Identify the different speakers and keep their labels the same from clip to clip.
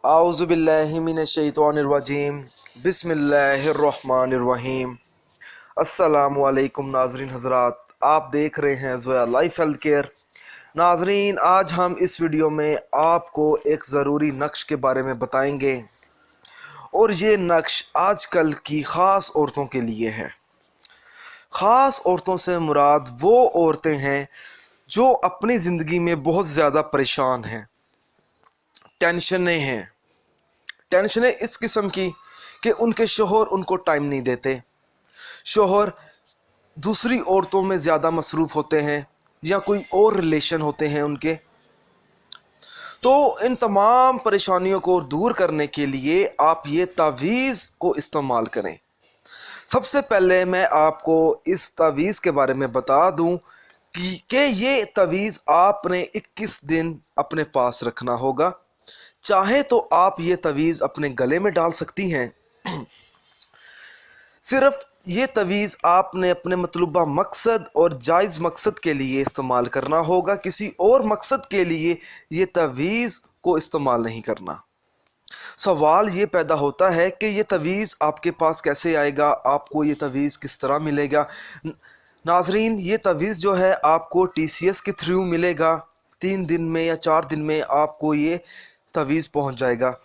Speaker 1: आऊज़ु बिल्लाहि मिनश्शैतानिर्रजीम बिस्मिल्लाहिर्रहमानिर्रहीम। अस्सलामु अलैकुम नाज़रीन हज़रात, आप देख रहे हैं ज़ोया लाइफ हेल्थ केयर। नाज़रीन, आज हम इस वीडियो में आपको एक ज़रूरी नक्श के बारे में बताएंगे और ये नक्श आजकल की ख़ास औरतों के लिए है। ख़ास औरतों से मुराद वो औरतें हैं जो अपनी ज़िंदगी में बहुत ज़्यादा परेशान हैं, टेंशनें इस किस्म की कि उनके शोहर उनको टाइम नहीं देते, शोहर दूसरी औरतों में ज़्यादा मसरूफ़ होते हैं या कोई और रिलेशन होते हैं उनके। तो इन तमाम परेशानियों को दूर करने के लिए आप ये तावीज़ को इस्तेमाल करें। सबसे पहले मैं आपको इस तावीज़ के बारे में बता दूं कि ये तावीज़ आपने 21 दिन अपने पास रखना होगा। चाहे तो आप ये तवीज़ अपने गले में डाल सकती हैं। सिर्फ ये तवीज़ आपने अपने मतलूबा मकसद और जायज़ मकसद के लिए इस्तेमाल करना होगा, किसी और मकसद के लिए ये तवीज़ को इस्तेमाल नहीं करना। सवाल ये पैदा होता है कि ये तवीज़ आपके पास कैसे आएगा, आपको ये तवीज़ किस तरह मिलेगा। नाजरीन, ये तवीज़ जो है आपको TCS के थ्रू मिलेगा। 3 दिन में या 4 दिन में आपको ये तवीज़ पहुंच जाएगा।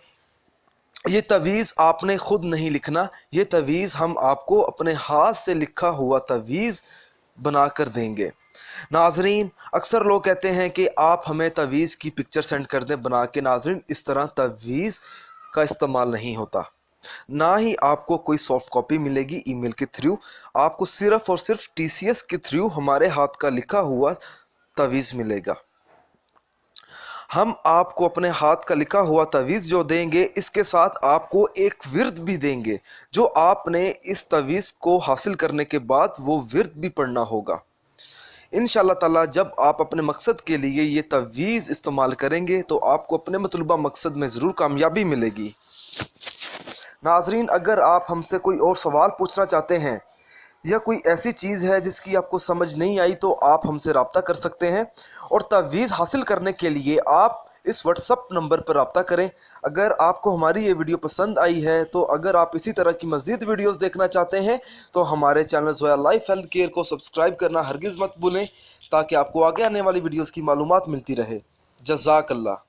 Speaker 1: ये तवीज़ आपने खुद नहीं लिखना, ये तवीज़ हम आपको अपने हाथ से लिखा हुआ तवीज़ बना कर देंगे। नाजरीन, अक्सर लोग कहते हैं कि आप हमें तवीज़ की पिक्चर सेंड कर दें बना के। नाजरीन, इस तरह तवीज़ का इस्तेमाल नहीं होता, ना ही आपको कोई सॉफ्ट कॉपी मिलेगी ईमेल के थ्रू। आपको सिर्फ और सिर्फ TCS के थ्रू हमारे हाथ का लिखा हुआ तवीज़ मिलेगा। हम आपको अपने हाथ का लिखा हुआ तवीज़ जो देंगे, इसके साथ आपको एक विर्द भी देंगे जो आपने इस तवीज़ को हासिल करने के बाद वो विर्द भी पढ़ना होगा। इंशाअल्लाह ताला जब आप अपने मकसद के लिए ये तवीज़ इस्तेमाल करेंगे तो आपको अपने मतलूबा मकसद में ज़रूर कामयाबी मिलेगी। नाजरीन, अगर आप हमसे कोई और सवाल पूछना चाहते हैं या कोई ऐसी चीज़ है जिसकी आपको समझ नहीं आई तो आप हमसे रब्ता कर सकते हैं। और तवीज़ हासिल करने के लिए आप इस व्हाट्सअप नंबर पर रब्ता करें। अगर आपको हमारी ये वीडियो पसंद आई है तो अगर आप इसी तरह की मज़ीद वीडियोस देखना चाहते हैं तो हमारे channel Zoya life health care को सब्सक्राइब करना हरगिज़ मत भूलें, ताकि आपको आगे आने वाली वीडियोज़ की मालूमात मिलती रहे। जज़ाकल्लाह।